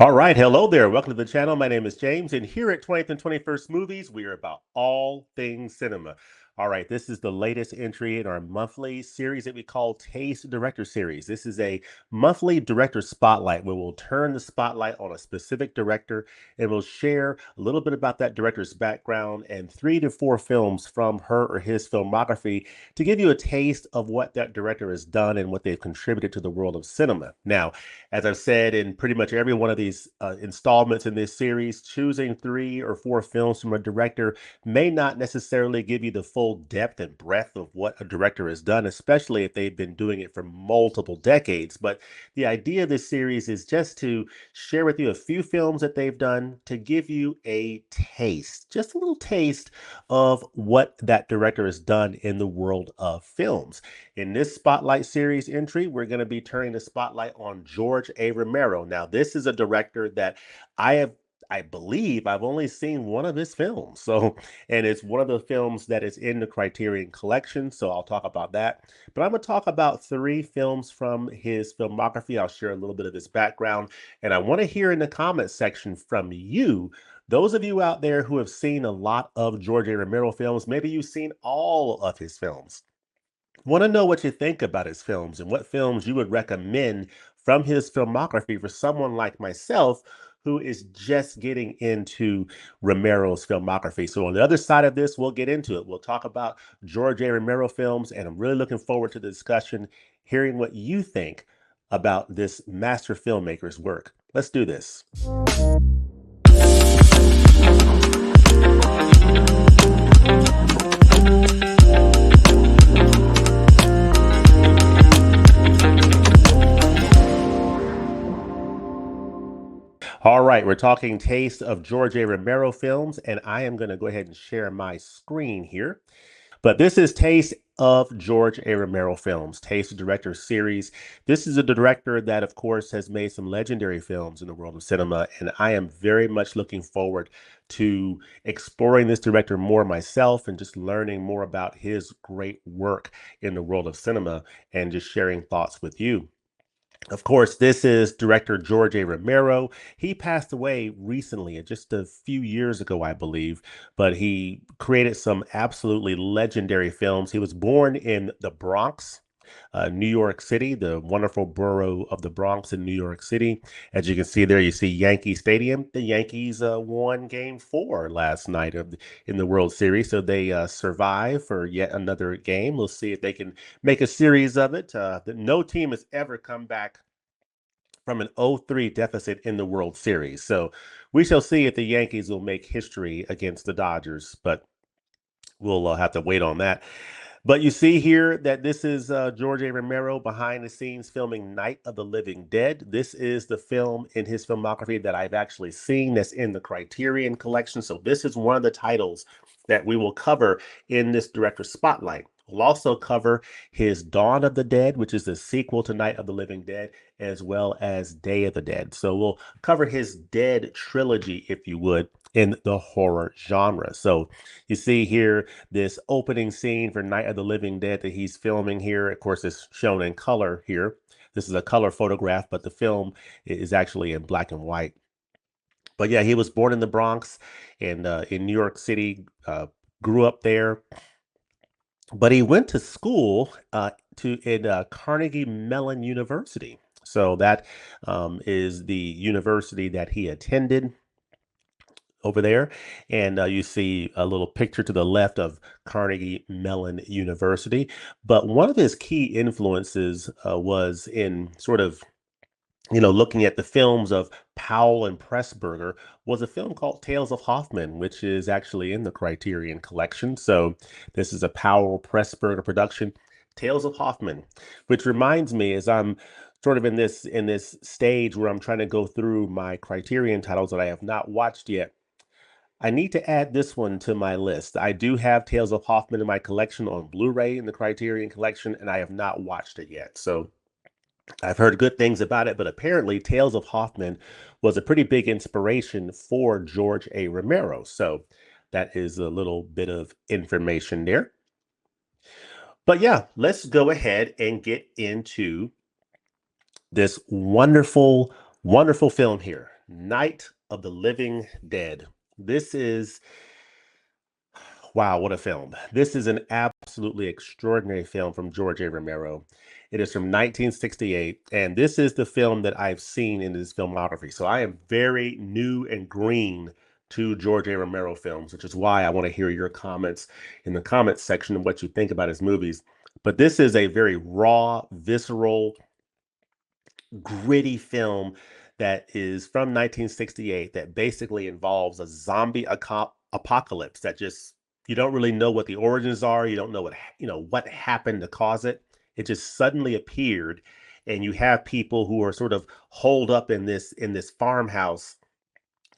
All right, hello there. Welcome to the channel. My name is James, and here at 20th and 21st Movies, we are about all things cinema. All right, this is the latest entry in our monthly series that we call Taste Director Series. This is a monthly director spotlight where we'll turn the spotlight on a specific director and we'll share a little bit about that director's background and 3 to 4 films from her or his filmography to give you a taste of what that director has done and what they've contributed to the world of cinema. Now, as I've said in pretty much every one of these installments in this series, choosing 3 or 4 films from a director may not necessarily give you the full depth and breadth of what a director has done, especially if they've been doing it for multiple decades. But the idea of this series is just to share with you a few films that they've done to give you a taste, just a little taste of what that director has done in the world of films. In this Spotlight series entry, we're going to be turning the spotlight on George A. Romero. Now, this is a director that I believe I've only seen one of his films. And it's one of the films that is in the Criterion Collection. So I'll talk about that. But I'm going to talk about 3 films from his filmography. I'll share a little bit of his background. And I want to hear in the comments section from you, those of you out there who have seen a lot of George A. Romero films. Maybe you've seen all of his films. Want to know what you think about his films and what films you would recommend from his filmography for someone like myself who is just getting into Romero's filmography. So on the other side of this, we'll get into it. We'll talk about George A. Romero films, and I'm really looking forward to the discussion, hearing what you think about this master filmmaker's work. Let's do this. All right, we're talking taste of George A. Romero films, and I am going to go ahead and share my screen here. But this is Taste of George A. Romero films, Taste of Director series. This is a director that, of course, has made some legendary films in the world of cinema, and I am very much looking forward to exploring this director more myself and just learning more about his great work in the world of cinema and just sharing thoughts with you. Of course, this is director George A. Romero. He passed away recently, just a few years ago, I believe, but he created some absolutely legendary films. He was born in the Bronx, New York City, the wonderful borough of the Bronx in New York City. As you can see there, you see Yankee Stadium. The Yankees won Game 4 last night in the World Series, so they survive for yet another game. We'll see if they can make a series of it. No team has ever come back from an 0-3 deficit in the World Series. So we shall see if the Yankees will make history against the Dodgers, but we'll have to wait on that. But you see here that this is George A. Romero behind the scenes filming Night of the Living Dead. This is the film in his filmography that I've actually seen that's in the Criterion Collection. So this is one of the titles that we will cover in this director spotlight. We'll also cover his Dawn of the Dead, which is the sequel to Night of the Living Dead, as well as Day of the Dead. So we'll cover his Dead trilogy, if you would, in the horror genre. So you see here this opening scene for Night of the Living Dead that he's filming here. Of course, it's shown in color here. This is a color photograph, but the film is actually in black and white. But yeah, he was born in the Bronx and in New York City, grew up there, but he went to school to in Carnegie Mellon University. So that is the university that he attended over there. And you see a little picture to the left of Carnegie Mellon University. But one of his key influences was in sort of, looking at the films of Powell and Pressburger, was a film called Tales of Hoffman, which is actually in the Criterion Collection. So this is a Powell Pressburger production, Tales of Hoffman, which reminds me, as I'm sort of in this stage where I'm trying to go through my Criterion titles that I have not watched yet, I need to add this one to my list. I do have Tales of Hoffman in my collection on Blu-ray in the Criterion Collection, and I have not watched it yet. So I've heard good things about it, but apparently Tales of Hoffman was a pretty big inspiration for George A. Romero. So that is a little bit of information there. But yeah, let's go ahead and get into this wonderful, wonderful film here. Night of the Living Dead. This is, wow, what a film. This is an absolutely extraordinary film from George A. Romero. It is from 1968, and this is the film that I've seen in his filmography. So I am very new and green to George A. Romero films, which is why I want to hear your comments in the comments section of what you think about his movies. But this is a very raw, visceral, gritty film that is from 1968 that basically involves a zombie apocalypse that just you don't really know what the origins are. You don't know what happened to cause it. It just suddenly appeared, and you have people who are sort of holed up in this farmhouse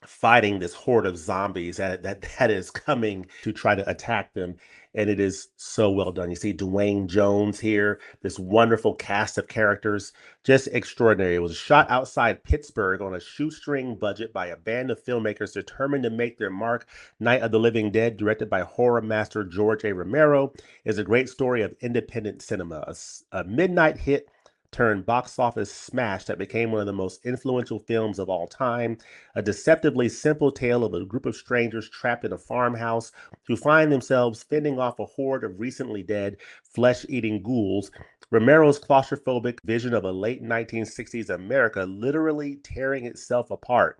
fighting this horde of zombies that is coming to try to attack them. And it is so well done. You see Dwayne Jones here, this wonderful cast of characters, just extraordinary. It was shot outside Pittsburgh on a shoestring budget by a band of filmmakers determined to make their mark. Night of the Living Dead, directed by horror master George A. Romero, is a great story of independent cinema, a midnight hit turned box office smash that became one of the most influential films of all time. A deceptively simple tale of a group of strangers trapped in a farmhouse who find themselves fending off a horde of recently dead, flesh eating ghouls. Romero's claustrophobic vision of a late 1960s America literally tearing itself apart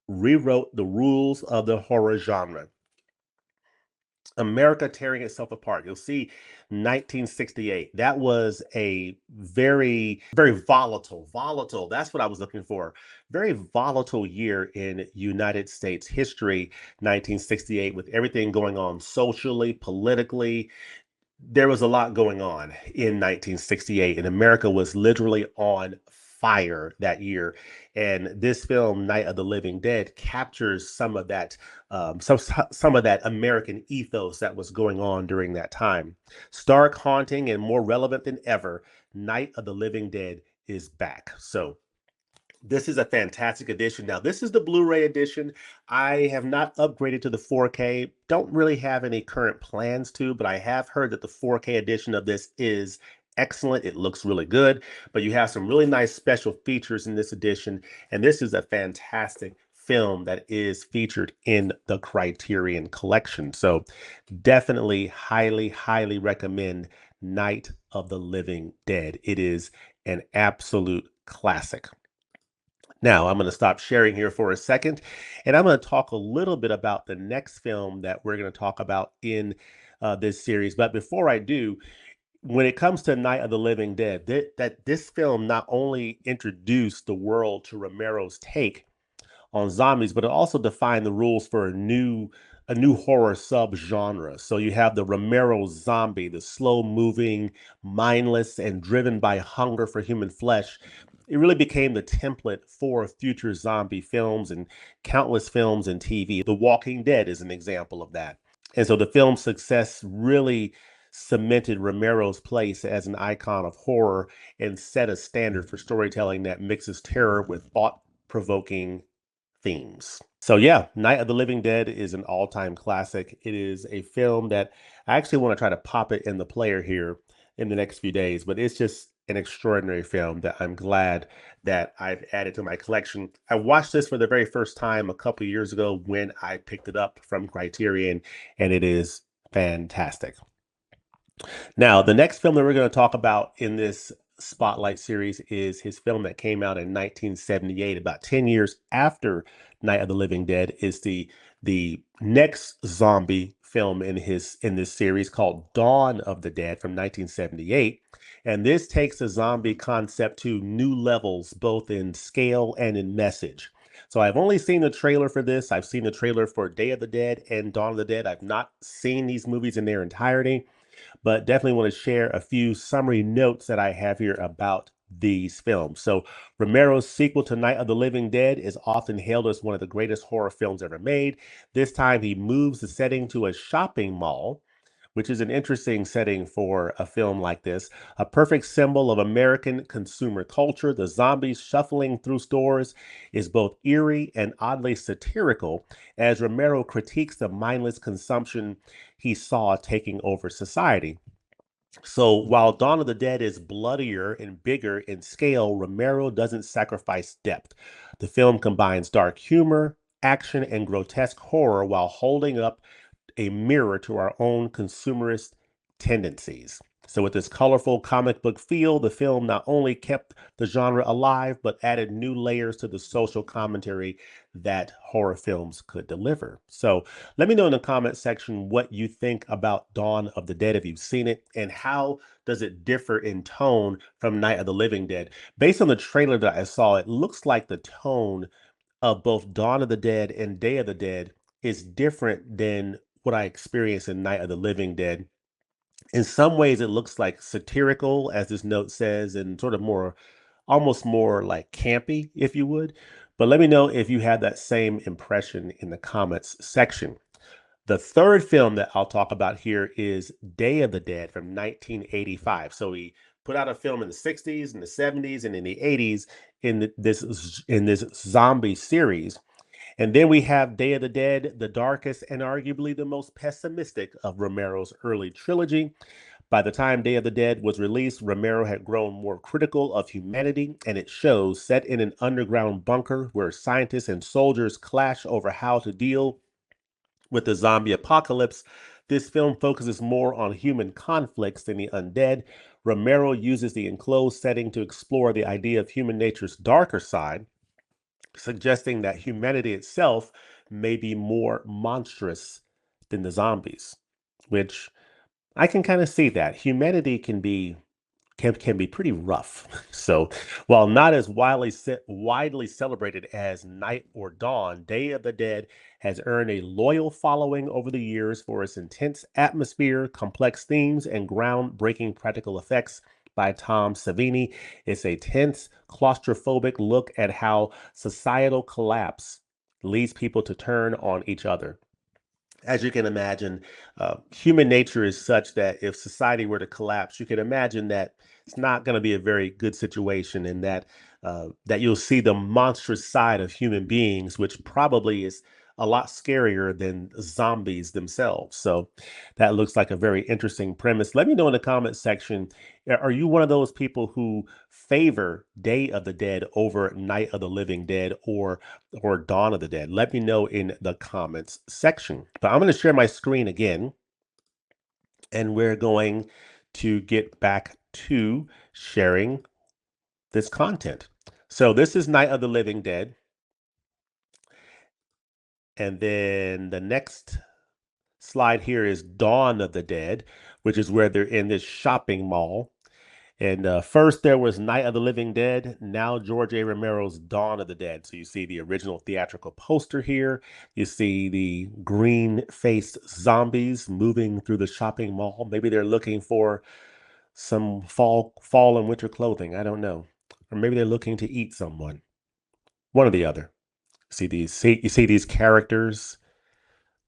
rewrote the rules of the horror genre. America tearing itself apart. You'll see 1968. That was a very, very volatile. That's what I was looking for. Very volatile year in United States history, 1968, with everything going on socially, politically. There was a lot going on in 1968, and America was literally on fire that year. And this film, Night of the Living Dead, captures some of that, some of that American ethos that was going on during that time. Stark, haunting, and more relevant than ever, Night of the Living Dead is back. So this is a fantastic edition. Now, this is the Blu-ray edition. I have not upgraded to the 4K. Don't really have any current plans to, but I have heard that the 4K edition of this is excellent. It looks really good, but you have some really nice special features in this edition, and this is a fantastic film that is featured in the Criterion collection. So definitely highly recommend Night of the Living Dead. It is an absolute classic. Now, I'm going to stop sharing here for a second, and I'm going to talk a little bit about the next film that we're going to talk about in this series. But before I do, when it comes to Night of the Living Dead, that this film not only introduced the world to Romero's take on zombies, but it also defined the rules for a new horror subgenre. So you have the Romero zombie, the slow moving, mindless, and driven by hunger for human flesh. It really became the template for future zombie films and countless films and TV. The Walking Dead is an example of that. And so the film's success really cemented Romero's place as an icon of horror and set a standard for storytelling that mixes terror with thought provoking themes. So yeah, Night of the Living Dead is an all-time classic. It is a film that I actually want to try to pop it in the player here in the next few days, but it's just an extraordinary film that I'm glad that I've added to my collection. I watched this for the very first time a couple years ago when I picked it up from Criterion, and it is fantastic. Now, the next film that we're going to talk about in this Spotlight series is his film that came out in 1978, about 10 years after Night of the Living Dead, is the next zombie film in this series called Dawn of the Dead from 1978. And this takes the zombie concept to new levels, both in scale and in message. So I've only seen the trailer for this. I've seen the trailer for Day of the Dead and Dawn of the Dead. I've not seen these movies in their entirety, but definitely want to share a few summary notes that I have here about these films. So, Romero's sequel to Night of the Living Dead is often hailed as one of the greatest horror films ever made. This time, he moves the setting to a shopping mall, which is an interesting setting for a film like this. A perfect symbol of American consumer culture. The zombies shuffling through stores is both eerie and oddly satirical as Romero critiques the mindless consumption he saw taking over society. So while Dawn of the Dead is bloodier and bigger in scale, Romero doesn't sacrifice depth. The film combines dark humor, action, and grotesque horror while holding up a mirror to our own consumerist tendencies. So, with this colorful comic book feel, the film not only kept the genre alive, but added new layers to the social commentary that horror films could deliver. So, let me know in the comment section what you think about Dawn of the Dead if you've seen it, and how does it differ in tone from Night of the Living Dead. Based on the trailer that I saw, it looks like the tone of both Dawn of the Dead and Day of the Dead is different than what I experienced in Night of the Living Dead. In some ways, it looks like satirical, as this note says, and sort of more, almost more like campy, if you would. But let me know if you had that same impression in the comments section. The third film that I'll talk about here is Day of the Dead from 1985. So he put out a film in the 60s and the 70s and in the 80s in this zombie series. And then we have Day of the Dead, the darkest and arguably the most pessimistic of Romero's early trilogy. By the time Day of the Dead was released, Romero had grown more critical of humanity, and it shows set in an underground bunker where scientists and soldiers clash over how to deal with the zombie apocalypse. This film focuses more on human conflicts than the undead. Romero uses the enclosed setting to explore the idea of human nature's darker side, suggesting that humanity itself may be more monstrous than the zombies, which I can kind of see that. Humanity can be pretty rough. So, while not as widely celebrated as Night or Dawn, Day of the Dead has earned a loyal following over the years for its intense atmosphere, complex themes, and groundbreaking practical effects by Tom Savini. It's a tense, claustrophobic look at how societal collapse leads people to turn on each other. As you can imagine, human nature is such that if society were to collapse, you can imagine that it's not going to be a very good situation, and that you'll see the monstrous side of human beings, which probably is a lot scarier than zombies themselves. So that looks like a very interesting premise. Let me know in the comment section, are you one of those people who favor Day of the Dead over Night of the Living Dead, or Dawn of the Dead? Let me know in the comments section. But I'm going to share my screen again, and we're going to get back to sharing this content. So this is Night of the Living Dead. And then the next slide here is Dawn of the Dead, which is where they're in this shopping mall. And first there was Night of the Living Dead, now George A. Romero's Dawn of the Dead. So you see the original theatrical poster here. You see the green-faced zombies moving through the shopping mall. Maybe they're looking for some fall and winter clothing. I don't know. Or maybe they're looking to eat someone. One or the other. You see these characters,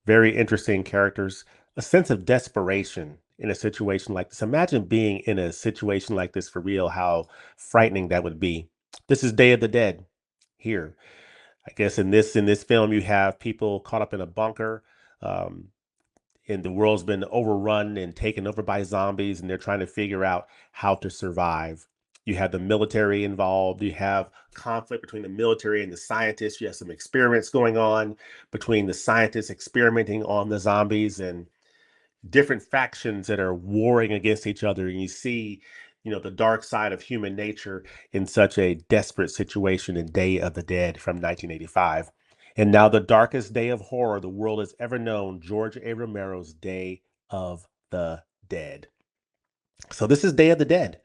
very interesting characters, a sense of desperation in a situation like this. Imagine being in a situation like this for real, how frightening that would be. This is Day of the Dead here. I guess in this film you have people caught up in a bunker. Um, and the world's been overrun and taken over by zombies, and they're trying to figure out how to survive. You have the military involved. You have conflict between the military and the scientists. You have some experiments going on between the scientists experimenting on the zombies, and different factions that are warring against each other. And you see, the dark side of human nature in such a desperate situation in Day of the Dead from 1985. And now the darkest day of horror the world has ever known, George A. Romero's Day of the Dead. So this is Day of the Dead.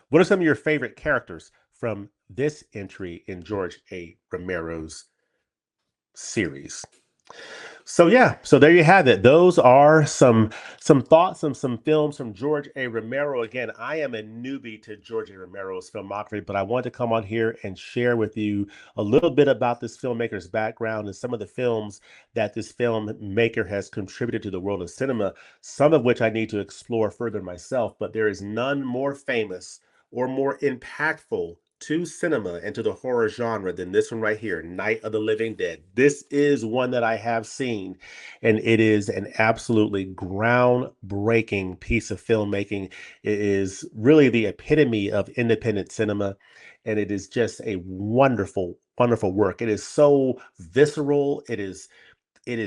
What are some of your favorite characters from this entry in George A. Romero's series? So yeah, so there you have it. Those are some thoughts on some films from George A. Romero. Again, I am a newbie to George A. Romero's filmography, but I wanted to come on here and share with you a little bit about this filmmaker's background and some of the films that this filmmaker has contributed to the world of cinema, some of which I need to explore further myself, but there is none more famous or more impactful to cinema and to the horror genre than this one right here, Night of the Living Dead. This is one that I have seen, and it is an absolutely groundbreaking piece of filmmaking. It is really the epitome of independent cinema, and it is just a wonderful, wonderful work. It is so visceral. It is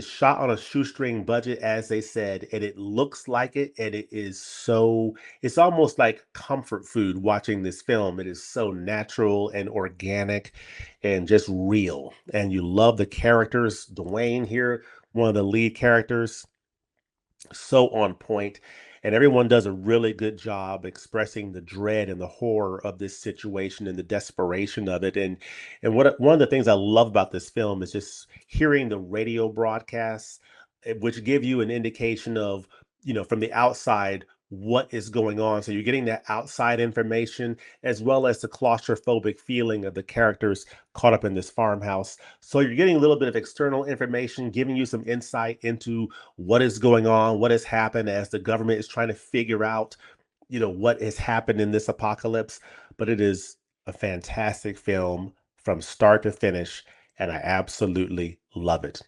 shot on a shoestring budget, as they said, and it looks like it, and it's almost like comfort food watching this film. It is so natural and organic and just real. And you love the characters. Dwayne here, one of the lead characters, so on point, and everyone does a really good job expressing the dread and the horror of this situation and the desperation of it. And one of the things I love about this film is just hearing the radio broadcasts, which give you an indication of, from the outside, what is going on. So you're getting that outside information as well as the claustrophobic feeling of the characters caught up in this farmhouse. So you're getting a little bit of external information, giving you some insight into what is going on, what has happened as the government is trying to figure out, what has happened in this apocalypse. But it is a fantastic film from start to finish, and I absolutely love it.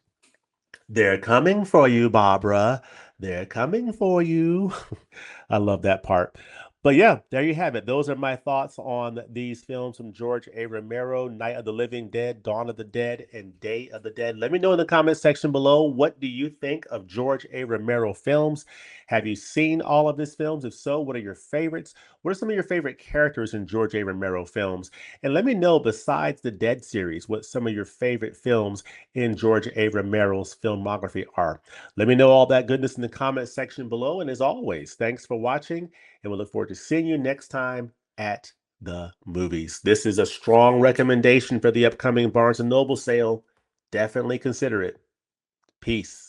They're coming for you, Barbara. They're coming for you. I love that part. But yeah, there you have it. Those are my thoughts on these films from George A. Romero: Night of the Living Dead, Dawn of the Dead, and Day of the Dead. Let me know in the comment section below, what do you think of George A. Romero films? Have you seen all of his films? If so, what are your favorites? What are some of your favorite characters in George A. Romero films? And let me know, besides the Dead series, what some of your favorite films in George A. Romero's filmography are. Let me know all that goodness in the comment section below. And as always, thanks for watching, and we look forward to seeing you next time at the movies. This is a strong recommendation for the upcoming Barnes& Noble sale. Definitely consider it. Peace.